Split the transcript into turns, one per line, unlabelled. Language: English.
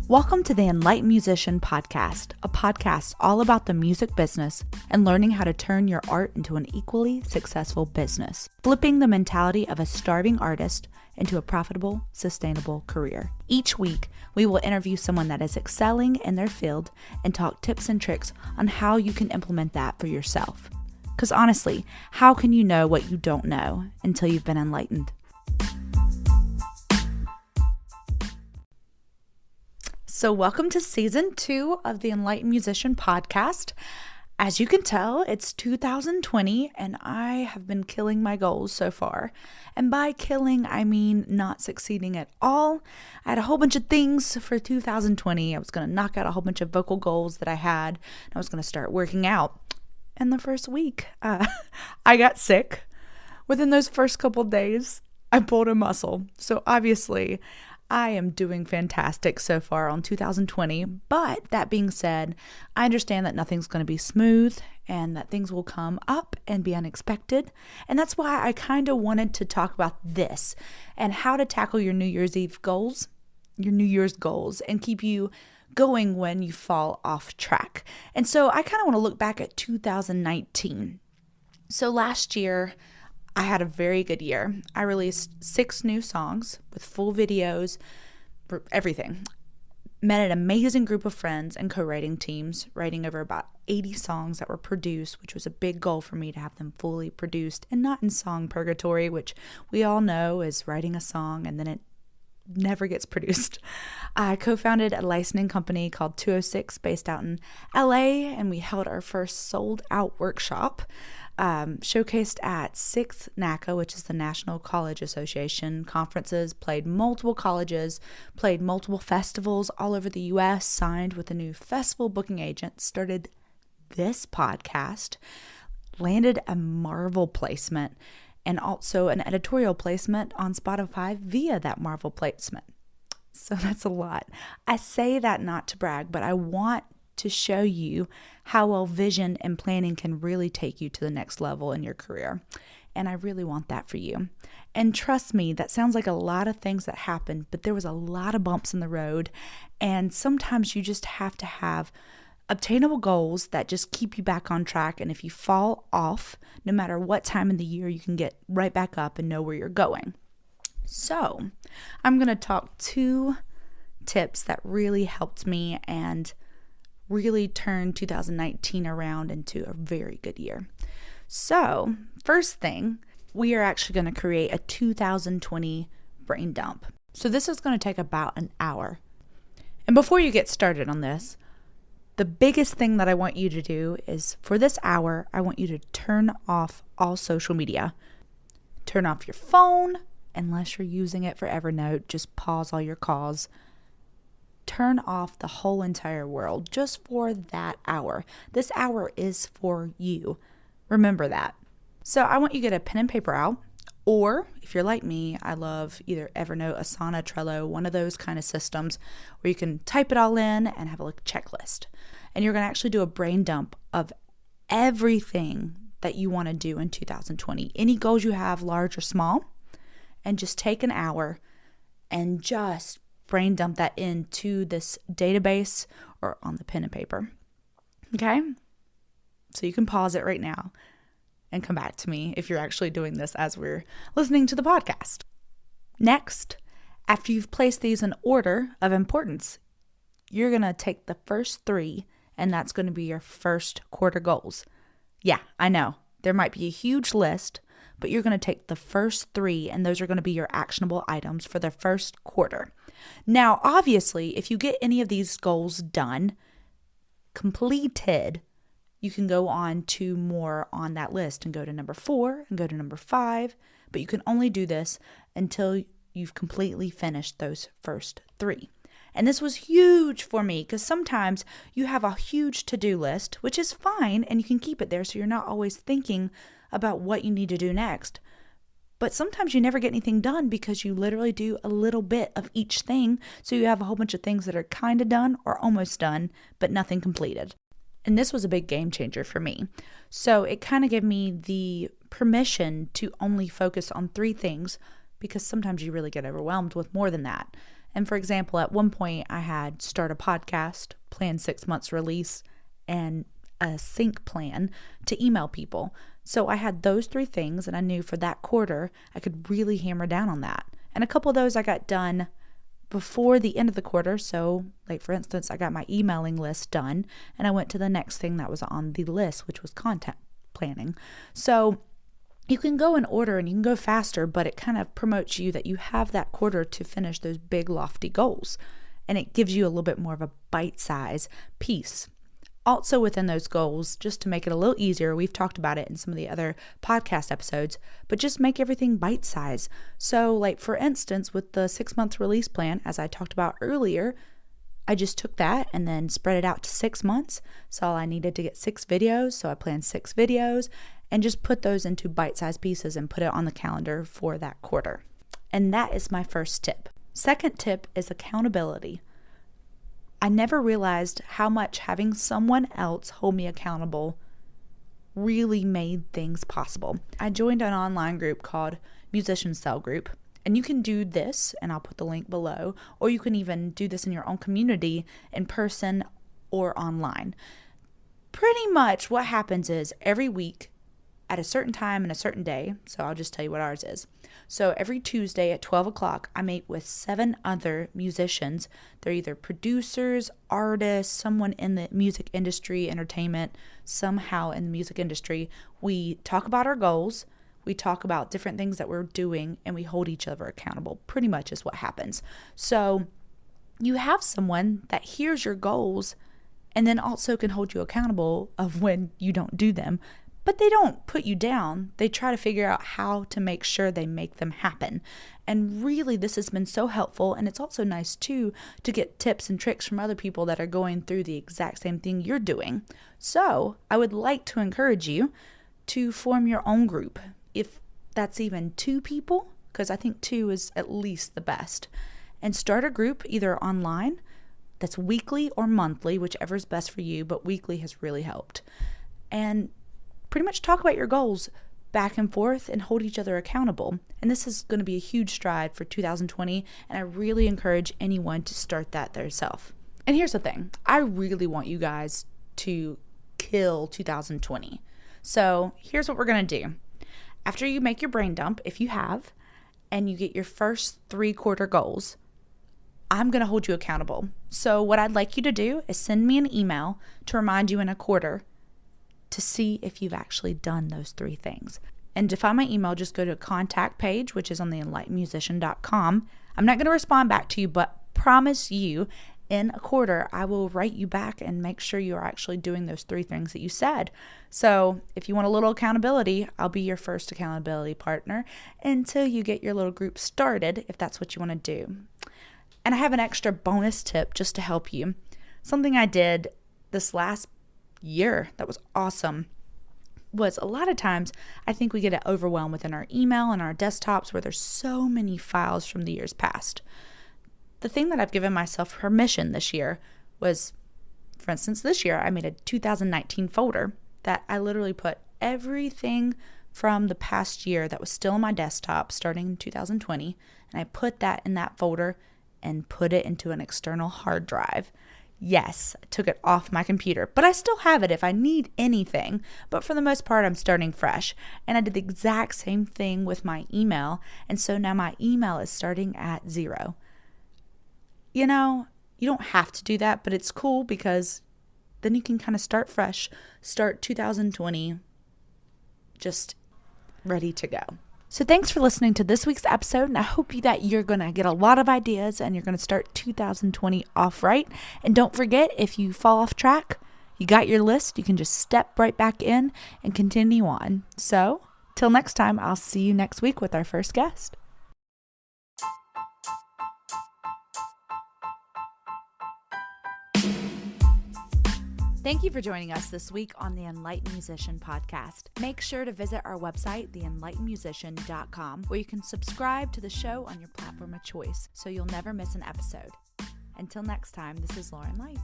Welcome to the Enlightened Musician Podcast, a podcast all about the music business and learning how to turn your art into an equally successful business, flipping the mentality of a starving artist into a profitable, sustainable career. Each week, we will interview someone that is excelling in their field and talk tips and tricks on how you can implement that for yourself. Because honestly, how can you know what you don't know until you've been enlightened? So welcome to season 2 of the Enlightened Musician Podcast. As you can tell, it's 2020 and I have been killing my goals so far. And by killing, I mean not succeeding at all. I had a whole bunch of things for 2020. I was going to knock out a whole bunch of vocal goals that I had. And I was going to start working out. And the first week, I got sick. Within those first couple days, I pulled a muscle. So obviously, I am doing fantastic so far on 2020, but that being said, I understand that nothing's going to be smooth and that things will come up and be unexpected. And that's why I kind of wanted to talk about this and how to tackle your New Year's goals, and keep you going when you fall off track. And so I kind of want to look back at 2019. So last year, I had a very good year. I released 6 new songs with full videos, everything. Met an amazing group of friends and co-writing teams, writing over about 80 songs that were produced, which was a big goal for me to have them fully produced and not in song purgatory, which we all know is writing a song and then it never gets produced. I co-founded a licensing company called 206 based out in LA, and we held our first sold out workshop. Showcased at 6th NACA, which is the National College Association conferences, played multiple colleges, played multiple festivals all over the U.S., signed with a new festival booking agent, started this podcast, landed a Marvel placement, and also an editorial placement on Spotify via that Marvel placement. So that's a lot. I say that not to brag, but I want to show you how well vision and planning can really take you to the next level in your career. And I really want that for you. And trust me, that sounds like a lot of things that happened, but there was a lot of bumps in the road. And sometimes you just have to have obtainable goals that just keep you back on track. And if you fall off, no matter what time of the year, you can get right back up and know where you're going. So I'm going to talk 2 tips that really helped me and really turned 2019 around into a very good year. So first thing, we are actually going to create a 2020 brain dump. So this is going to take about an hour. And before you get started on this, the biggest thing that I want you to do is for this hour, I want you to turn off all social media. Turn off your phone, unless you're using it for Evernote. Just pause all your calls. Turn off the whole entire world just for that hour. This hour is for you. Remember that. So I want you to get a pen and paper out, or if you're like me, I love either Evernote, Asana, Trello, one of those kind of systems where you can type it all in and have a checklist. And you're going to actually do a brain dump of everything that you want to do in 2020. Any goals you have, large or small, and just take an hour and just brain dump that into this database or on the pen and paper. Okay? So you can pause it right now and come back to me if you're actually doing this as we're listening to the podcast. Next, after you've placed these in order of importance, you're going to take the first 3, and that's going to be your first quarter goals. Yeah, I know. There might be a huge list, but you're going to take the first 3, and those are going to be your actionable items for the first quarter. Now, obviously, if you get any of these goals done, completed, you can go on to more on that list and go to number 4 and go to number 5, but you can only do this until you've completely finished those first 3. And this was huge for me because sometimes you have a huge to-do list, which is fine, and you can keep it there so you're not always thinking about what you need to do next. But sometimes you never get anything done because you literally do a little bit of each thing. So you have a whole bunch of things that are kind of done or almost done, but nothing completed. And this was a big game changer for me. So it kind of gave me the permission to only focus on 3 things because sometimes you really get overwhelmed with more than that. And for example, at one point I had start a podcast, plan 6 months release, and a sync plan to email people. So I had those 3 things, and I knew for that quarter I could really hammer down on that. And a couple of those I got done before the end of the quarter. So like for instance, I got my emailing list done, and I went to the next thing that was on the list, which was content planning. So you can go in order and you can go faster, but it kind of promotes you that you have that quarter to finish those big lofty goals, and it gives you a little bit more of a bite-size piece. Also within those goals, just to make it a little easier, we've talked about it in some of the other podcast episodes, but just make everything bite-size. So like for instance, with the 6 month release plan, as I talked about earlier, I just took that and then spread it out to 6 months. So I needed to get 6 videos. So I planned 6 videos and just put those into bite-sized pieces and put it on the calendar for that quarter. And that is my first tip. Second tip is accountability. I never realized how much having someone else hold me accountable really made things possible. I joined an online group called Musician Cell Group, and you can do this, and I'll put the link below, or you can even do this in your own community in person or online. Pretty much what happens is every week at a certain time and a certain day, so I'll just tell you what ours is. So every Tuesday at 12 o'clock, I meet with 7 other musicians. They're either producers, artists, someone in the music industry, entertainment, somehow in the music industry. We talk about our goals. We talk about different things that we're doing, and we hold each other accountable. Pretty much is what happens. So you have someone that hears your goals and then also can hold you accountable of when you don't do them. But they don't put you down. They try to figure out how to make sure they make them happen. And really, this has been so helpful. And it's also nice, too, to get tips and tricks from other people that are going through the exact same thing you're doing. So I would like to encourage you to form your own group. If that's even 2 people, because I think 2 is at least the best. And start a group either online, that's weekly or monthly, whichever is best for you. But weekly has really helped. And pretty much talk about your goals back and forth and hold each other accountable. And this is going to be a huge stride for 2020, and I really encourage anyone to start that themselves. And here's the thing. I really want you guys to kill 2020. So here's what we're going to do. After you make your brain dump, if you have, and you get your first 3 quarter goals, I'm going to hold you accountable. So what I'd like you to do is send me an email to remind you in a quarter to see if you've actually done those 3 things. And to find my email, just go to a contact page, which is on the enlightenedmusician.com. I'm not going to respond back to you, but promise you in a quarter, I will write you back and make sure you are actually doing those 3 things that you said. So if you want a little accountability, I'll be your first accountability partner until you get your little group started, if that's what you want to do. And I have an extra bonus tip just to help you. Something I did this last year that was awesome was a lot of times I think we get overwhelmed within our email and our desktops where there's so many files from the years past. The thing that I've given myself permission this year was, for instance, this year I made a 2019 folder that I literally put everything from the past year that was still on my desktop starting in 2020, and I put that in that folder and put it into an external hard drive. Yes, I took it off my computer, but I still have it if I need anything. But for the most part, I'm starting fresh. And I did the exact same thing with my email. And so now my email is starting at 0. You know, you don't have to do that, but it's cool because then you can kind of start fresh, start 2020 just ready to go. So thanks for listening to this week's episode, and I hope that you're going to get a lot of ideas and you're going to start 2020 off right. And don't forget, if you fall off track, you got your list. You can just step right back in and continue on. So till next time, I'll see you next week with our first guest. Thank you for joining us this week on the Enlightened Musician podcast. Make sure to visit our website, theenlightenedmusician.com, where you can subscribe to the show on your platform of choice so you'll never miss an episode. Until next time, this is Lauren Light.